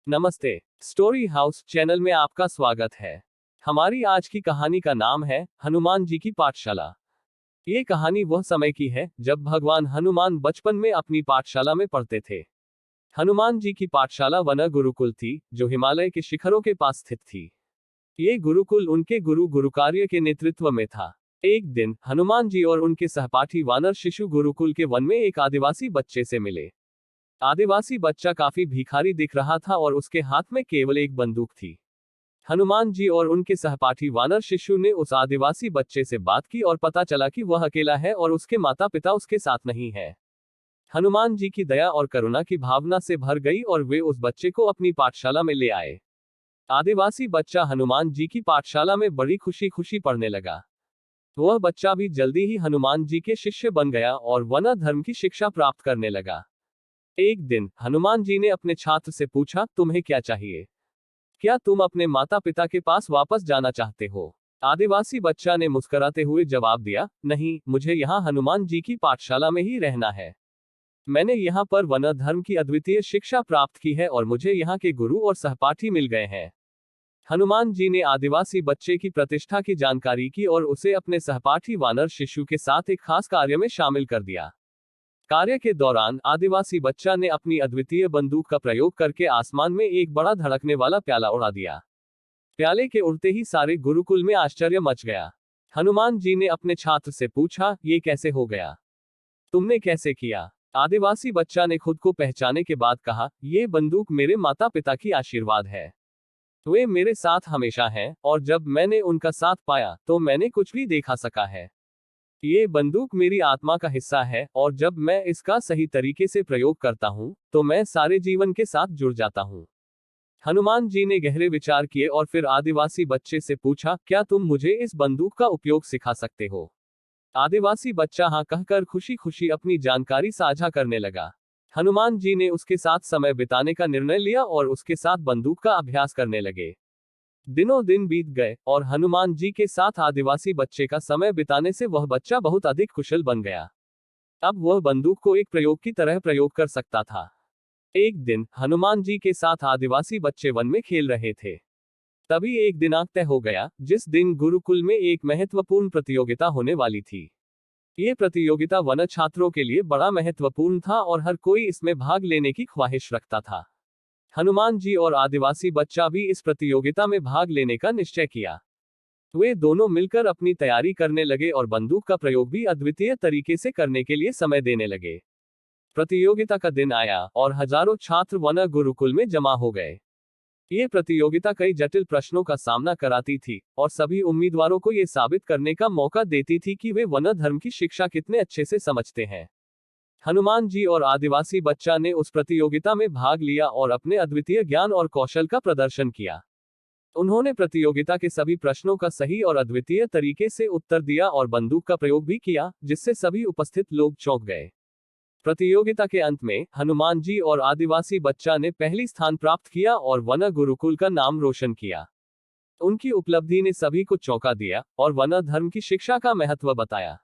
नमस्ते। Story house channel में आपका स्वागत है। हमारी आज की कहानी का नाम है हनुमान जी की पाठशाला। ये कहानी वह समय की है जब भगवान हनुमान बचपन में अपनी पाठशाला में पढ़ते थे। हनुमान जी की पाठशाला वन गुरुकुल थी, जो हिमालय के शिखरों के पास स्थित थी। ये गुरुकुल उनके गुरु गुरुकार्य के नेतृत्व में था। एक दिन हनुमान जी और उनके सहपाठी वानर शिशु गुरुकुल के वन में एक आदिवासी बच्चे से मिले। आदिवासी बच्चा काफी भिखारी दिख रहा था और उसके हाथ में केवल एक बंदूक थी। हनुमान जी और उनके सहपाठी वानर शिशु ने उस आदिवासी बच्चे से बात की और पता चला कि वह अकेला है और उसके माता पिता उसके साथ नहीं है। हनुमान जी की दया और करुणा की भावना से भर गई और वे उस बच्चे को अपनी पाठशाला में ले आए। आदिवासी बच्चा हनुमान जी की पाठशाला में बड़ी खुशी खुशी पढ़ने लगा। वह बच्चा भी जल्दी ही हनुमान जी के शिष्य बन गया और वन धर्म की शिक्षा प्राप्त करने लगा। एक दिन हनुमान जी ने अपने छात्र से पूछा, तुम्हें क्या चाहिए? क्या तुम अपने माता पिता के पास वापस जाना चाहते हो? आदिवासी बच्चा ने मुस्कुराते हुए जवाब दिया, नहीं, मुझे यहाँ हनुमान जी की पाठशाला में ही रहना है। मैंने यहाँ पर वन धर्म की अद्वितीय शिक्षा प्राप्त की है और मुझे यहाँ के गुरु और सहपाठी मिल गए हैं। हनुमान जी ने आदिवासी बच्चे की प्रतिष्ठा की जानकारी की और उसे अपने सहपाठी वानर शिशु के साथ एक खास कार्य में शामिल कर दिया। कार्य के दौरान आदिवासी बच्चा ने अपनी अद्वितीय बंदूक का प्रयोग करके आसमान में एक बड़ा धड़कने वाला प्याला उड़ा दिया। प्याले के उड़ते ही सारे गुरुकुल में आश्चर्य मच गया। हनुमान जी ने अपने छात्र से पूछा, ये कैसे हो गया? तुमने कैसे किया? आदिवासी बच्चा ने खुद को पहचाने के बाद कहा, ये बंदूक मेरे माता पिता की आशीर्वाद है। वे मेरे साथ हमेशा हैं और जब मैंने उनका साथ पाया तो मैंने कुछ भी देखा सका है। ये बंदूक मेरी आत्मा का हिस्सा है और जब मैं इसका सही तरीके से प्रयोग करता हूँ तो मैं सारे जीवन के साथ जुड़ जाता हूँ। हनुमान जी ने गहरे विचार किए और फिर आदिवासी बच्चे से पूछा, क्या तुम मुझे इस बंदूक का उपयोग सिखा सकते हो? आदिवासी बच्चा हाँ कहकर खुशी खुशी अपनी जानकारी साझा करने लगा। हनुमान जी ने उसके साथ समय बिताने का निर्णय लिया और उसके साथ बंदूक का अभ्यास करने लगे। दिनों दिन बीत गए और हनुमान जी के साथ आदिवासी बच्चे का समय बिताने से वह बच्चा बहुत अधिक कुशल बन गया। अब वह बंदूक को एक प्रयोग की तरह प्रयोग कर सकता था। एक दिन हनुमान जी के साथ आदिवासी बच्चे वन में खेल रहे थे। तभी एक दिनांक तय हो गया जिस दिन गुरुकुल में एक महत्वपूर्ण प्रतियोगिता होने वाली थी। ये प्रतियोगिता वन छात्रों के लिए बड़ा महत्वपूर्ण था और हर कोई इसमें भाग लेने की ख्वाहिश रखता था। हनुमान जी और आदिवासी बच्चा भी इस प्रतियोगिता में भाग लेने का निश्चय किया। वे दोनों मिलकर अपनी तैयारी करने लगे और बंदूक का प्रयोग भी अद्वितीय तरीके से करने के लिए समय देने लगे। प्रतियोगिता का दिन आया और हजारों छात्र वन गुरुकुल में जमा हो गए। ये प्रतियोगिता कई जटिल प्रश्नों का सामना कराती थी और सभी उम्मीदवारों को ये साबित करने का मौका देती थी कि वे वन धर्म की शिक्षा कितने अच्छे से समझते हैं। हनुमान जी और आदिवासी बच्चा ने उस प्रतियोगिता में भाग लिया और अपने अद्वितीय ज्ञान और कौशल का प्रदर्शन किया। उन्होंने प्रतियोगिता के सभी प्रश्नों का सही और अद्वितीय तरीके से उत्तर दिया और बंदूक का प्रयोग भी किया, जिससे सभी उपस्थित लोग चौंक गए। प्रतियोगिता के अंत में हनुमान जी और आदिवासी बच्चा ने पहली स्थान प्राप्त किया और वन गुरुकुल का नाम रोशन किया। उनकी उपलब्धि ने सभी को चौंका दिया और वन धर्म की शिक्षा का महत्व बताया।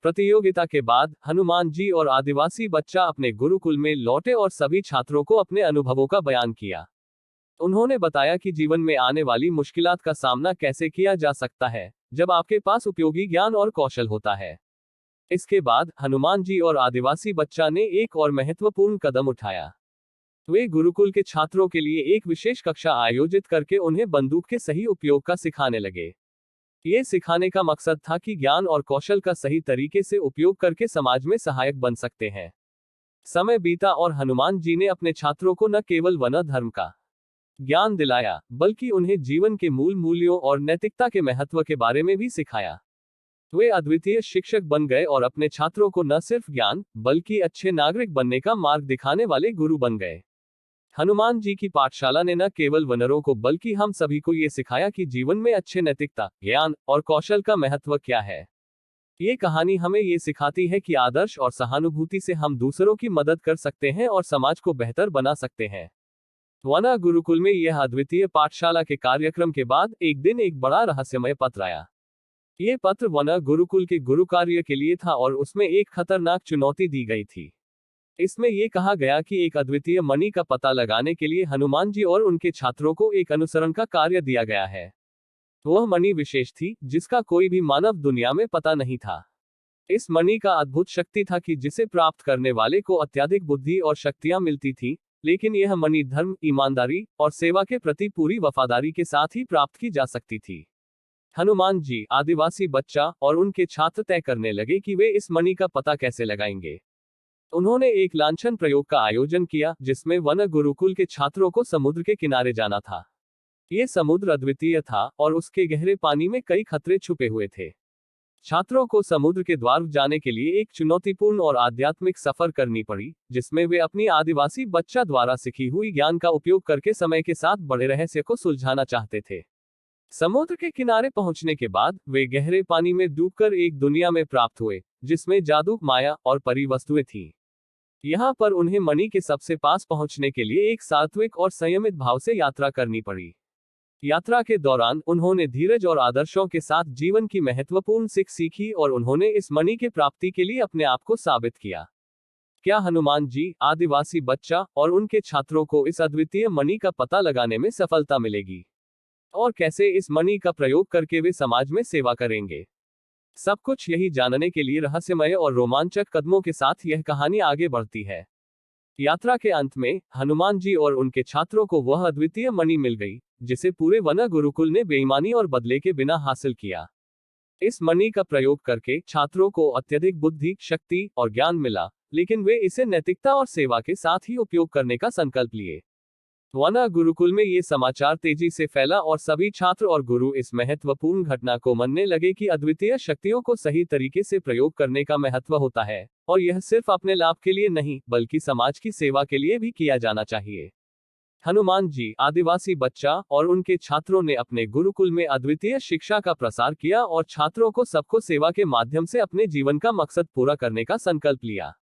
प्रतियोगिता के बाद हनुमान जी और आदिवासी बच्चा अपने गुरुकुल में लौटे और सभी छात्रों को अपने अनुभवों का बयान किया। उन्होंने बताया कि जीवन में आने वाली मुश्किलात का सामना कैसे किया जा सकता है, जब आपके पास उपयोगी ज्ञान और कौशल होता है। इसके बाद हनुमान जी और आदिवासी बच्चा ने एक और महत्वपूर्ण कदम उठाया। वे गुरुकुल के छात्रों के लिए एक विशेष कक्षा आयोजित करके उन्हें बंदूक के सही उपयोग का सिखाने लगे। ये सिखाने का मकसद था कि ज्ञान और कौशल का सही तरीके से उपयोग करके समाज में सहायक बन सकते हैं। समय बीता और हनुमान जी ने अपने छात्रों को न केवल वन धर्म का ज्ञान दिलाया, बल्कि उन्हें जीवन के मूल मूल्यों और नैतिकता के महत्व के बारे में भी सिखाया। वे अद्वितीय शिक्षक बन गए और अपने छात्रों को न सिर्फ ज्ञान, बल्कि अच्छे नागरिक बनने का मार्ग दिखाने वाले गुरु बन गए। हनुमान जी की पाठशाला ने न केवल वनरों को बल्कि हम सभी को ये सिखाया कि जीवन में अच्छे नैतिकता, ज्ञान और कौशल का महत्व क्या है। ये कहानी हमें ये सिखाती है कि आदर्श और सहानुभूति से हम दूसरों की मदद कर सकते हैं और समाज को बेहतर बना सकते हैं। वन गुरुकुल में यह अद्वितीय पाठशाला के कार्यक्रम के बाद एक दिन एक बड़ा रहस्यमय पत्र आया। ये पत्र वन गुरुकुल के गुरु कार्य के लिए था और उसमें एक खतरनाक चुनौती दी गई थी। इसमें ये कहा गया कि एक अद्वितीय मणि का पता लगाने के लिए हनुमान जी और उनके छात्रों को एक अनुसरण का कार्य दिया गया है। वह मणि विशेष थी जिसका कोई भी मानव दुनिया में पता नहीं था। इस मणि का अद्भुत शक्ति था कि जिसे प्राप्त करने वाले को अत्यधिक बुद्धि और शक्तियां मिलती थी, लेकिन यह मणि धर्म, ईमानदारी और सेवा के प्रति पूरी वफादारी के साथ ही प्राप्त की जा सकती थी। हनुमान जी, आदिवासी बच्चा और उनके छात्र तय करने लगे कि वे इस मणि का पता कैसे लगाएंगे। उन्होंने एक लांछन प्रयोग का आयोजन किया जिसमें वन गुरुकुल के छात्रों को समुद्र के किनारे जाना था। ये समुद्र अद्वितीय था और उसके गहरे पानी में कई खतरे छुपे हुए थे। छात्रों को समुद्र के द्वार जाने के लिए एक चुनौतीपूर्ण और आध्यात्मिक सफर करनी पड़ी, जिसमें वे अपनी आदिवासी बच्चा द्वारा सीखी हुई ज्ञान का उपयोग करके समय के साथ बड़े रहस्य को सुलझाना चाहते थे। समुद्र के किनारे पहुंचने के बाद वे गहरे पानी में डूबकर एक दुनिया में प्राप्त हुए, जिसमें जादू, माया और परी वस्तुएं थीं। यहाँ पर उन्हें मणि के सबसे पास पहुंचने के लिए एक सात्विक और संयमित भाव से यात्रा करनी पड़ी। यात्रा के दौरान उन्होंने धीरज और आदर्शों के साथ जीवन की महत्वपूर्ण सीख सीखी और उन्होंने इस मणि की प्राप्ति के लिए अपने आप को साबित किया। क्या हनुमान जी, आदिवासी बच्चा और उनके छात्रों को इस अद्वितीय मणि का पता लगाने में सफलता मिलेगी? और कैसे इस मणि का प्रयोग करके वे समाज में सेवा करेंगे? सब कुछ यही जानने के लिए रहस्यमय और रोमांचक कदमों के साथ यह कहानी आगे बढ़ती है। यात्रा के अंत में हनुमान जी और उनके छात्रों को वह अद्वितीय मणि मिल गई, जिसे पूरे वन गुरुकुल ने बेईमानी और बदले के बिना हासिल किया। इस मणि का प्रयोग करके छात्रों को अत्यधिक बुद्धि, शक्ति और ज्ञान मिला, लेकिन वे इसे नैतिकता और सेवा के साथ ही उपयोग करने का संकल्प लिए। वन गुरुकुल में ये समाचार तेजी से फैला और सभी छात्र और गुरु इस महत्वपूर्ण घटना को मानने लगे कि अद्वितीय शक्तियों को सही तरीके से प्रयोग करने का महत्व होता है, और यह सिर्फ अपने लाभ के लिए नहीं, बल्कि समाज की सेवा के लिए भी किया जाना चाहिए। हनुमान जी, आदिवासी बच्चा और उनके छात्रों ने अपने गुरुकुल में अद्वितीय शिक्षा का प्रसार किया और छात्रों को सबको सेवा के माध्यम से अपने जीवन का मकसद पूरा करने का संकल्प लिया।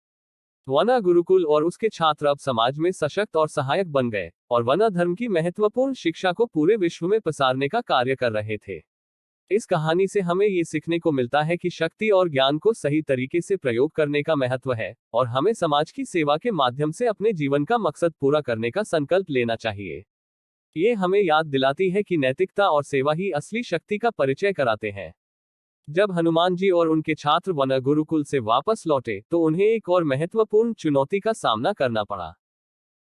वन गुरुकुल और उसके छात्र अब समाज में सशक्त और सहायक बन गए और वन धर्म की महत्वपूर्ण शिक्षा को पूरे विश्व में प्रसारने का कार्य कर रहे थे। इस कहानी से हमें ये सीखने को मिलता है कि शक्ति और ज्ञान को सही तरीके से प्रयोग करने का महत्व है, और हमें समाज की सेवा के माध्यम से अपने जीवन का मकसद पूरा करने का संकल्प लेना चाहिए। ये हमें याद दिलाती है कि नैतिकता और सेवा ही असली शक्ति का परिचय कराते हैं। जब हनुमान जी और उनके छात्र वन गुरुकुल से वापस लौटे तो उन्हें एक और महत्वपूर्ण चुनौती का सामना करना पड़ा।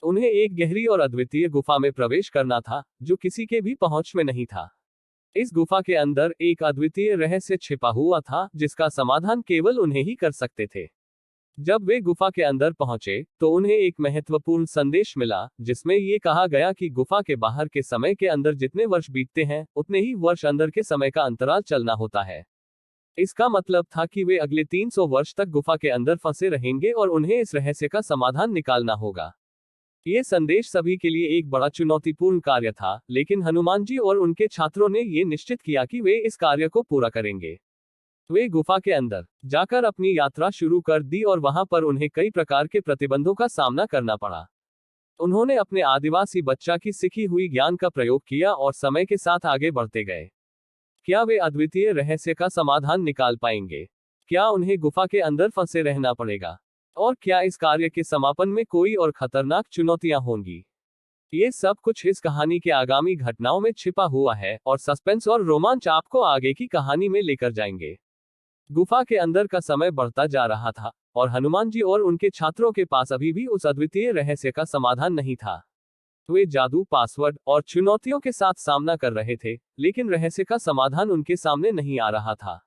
उन्हें एक गहरी और अद्वितीय गुफा में प्रवेश करना था, जो किसी के भी पहुंच में नहीं था। इस गुफा के अंदर एक अद्वितीय रहस्य छिपा हुआ था, जिसका समाधान केवल उन्हें ही कर सकते थे। जब वे गुफा के अंदर पहुंचे तो उन्हें एक महत्वपूर्ण संदेश मिला, जिसमें ये कहा गया कि गुफा के बाहर के समय के अंदर जितने वर्ष बीतते हैं, उतने ही वर्ष अंदर के समय का अंतराल चलना होता है। इसका मतलब था कि वे अगले 300 वर्ष तक गुफा के अंदर फंसे रहेंगे और उन्हें इस रहस्य का समाधान निकालना होगा। ये संदेश सभी के लिए एक बड़ा चुनौतीपूर्ण कार्य था, लेकिन हनुमान जी और उनके छात्रों ने ये निश्चित किया कि वे इस कार्य को पूरा करेंगे। वे गुफा के अंदर जाकर अपनी यात्रा शुरू कर दी और वहां पर उन्हें कई प्रकार के प्रतिबंधों का सामना करना पड़ा। उन्होंने अपने आदिवासी बच्चा की सीखी हुई ज्ञान का प्रयोग किया और समय के साथ आगे बढ़ते गए। क्या वे अद्वितीय रहस्य का समाधान निकाल पाएंगे? क्या उन्हें गुफा के अंदर फंसे रहना पड़ेगा? और क्या इस कार्य के समापन में कोई और खतरनाक चुनौतियां होंगी? ये सब कुछ इस कहानी के आगामी घटनाओं में छिपा हुआ है, और सस्पेंस और रोमांच आपको आगे की कहानी में लेकर जाएंगे। गुफा के अंदर का समय बढ़ता जा रहा था और हनुमान जी और उनके छात्रों के पास अभी भी उस अद्वितीय रहस्य का समाधान नहीं था। वे जादू, पासवर्ड और चुनौतियों के साथ सामना कर रहे थे, लेकिन रहस्य का समाधान उनके सामने नहीं आ रहा था।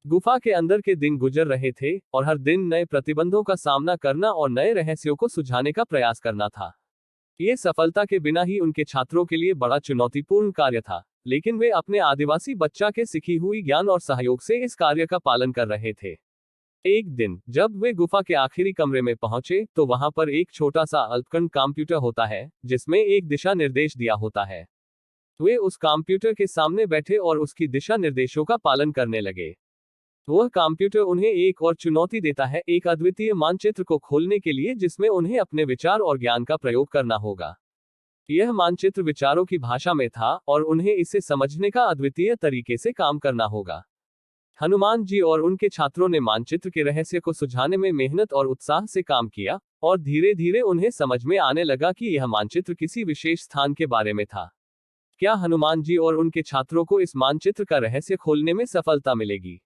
गुफा के अंदर के दिन गुजर रहे थे और हर दिन नए प्रतिबंधों का सामना करना और नए रहस्यों को सुलझाने का प्रयास करना था। ये सफलता के बिना ही उनके छात्रों के लिए बड़ा चुनौतीपूर्ण कार्य था, लेकिन वे अपने आदिवासी बच्चा के सीखी हुई ज्ञान और सहयोग से इस कार्य का पालन कर रहे थे। एक दिन जब वे गुफा के आखिरी कमरे में पहुंचे तो वहां पर एक छोटा सा अल्पखंड कंप्यूटर होता है, जिसमें एक दिशा निर्देश दिया होता है। वे उस कंप्यूटर के सामने बैठे और उसकी दिशा निर्देशों का पालन करने लगे। वह कंप्यूटर उन्हें एक और चुनौती देता है, एक अद्वितीय मानचित्र को खोलने के लिए, जिसमें उन्हें अपने विचार और ज्ञान का प्रयोग करना होगा। यह मानचित्र विचारों की भाषा में था और उन्हें इसे समझने का अद्वितीय तरीके से काम करना होगा। हनुमान जी और उनके छात्रों ने मानचित्र के रहस्य को सुझाने में मेहनत और उत्साह से काम किया, और धीरे धीरे उन्हें समझ में आने लगा कि यह मानचित्र किसी विशेष स्थान के बारे में था। क्या हनुमान जी और उनके छात्रों को इस मानचित्र का रहस्य खोलने में सफलता मिलेगी?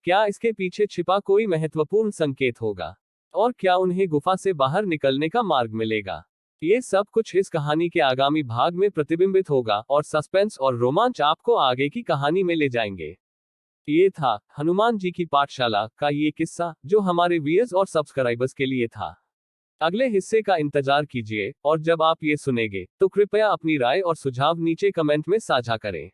क्या इसके पीछे छिपा कोई महत्वपूर्ण संकेत होगा? और क्या उन्हें गुफा से बाहर निकलने का मार्ग मिलेगा? ये सब कुछ इस कहानी के आगामी भाग में प्रतिबिंबित होगा, और सस्पेंस और रोमांच आपको आगे की कहानी में ले जाएंगे। ये था हनुमान जी की पाठशाला का ये किस्सा, जो हमारे व्यूअर्स और सब्सक्राइबर्स के लिए था। अगले हिस्से का इंतजार कीजिए, और जब आप ये सुनेंगे तो कृपया अपनी राय और सुझाव नीचे कमेंट में साझा करें।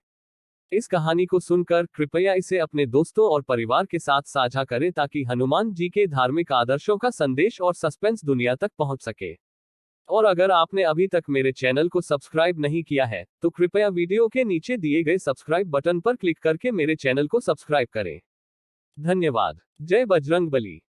इस कहानी को सुनकर कृपया इसे अपने दोस्तों और परिवार के साथ साझा करें, ताकि हनुमान जी के धार्मिक आदर्शों का संदेश और सस्पेंस दुनिया तक पहुंच सके। और अगर आपने अभी तक मेरे चैनल को सब्सक्राइब नहीं किया है, तो कृपया वीडियो के नीचे दिए गए सब्सक्राइब बटन पर क्लिक करके मेरे चैनल को सब्सक्राइब करें। धन्यवाद। जय बजरंग बली।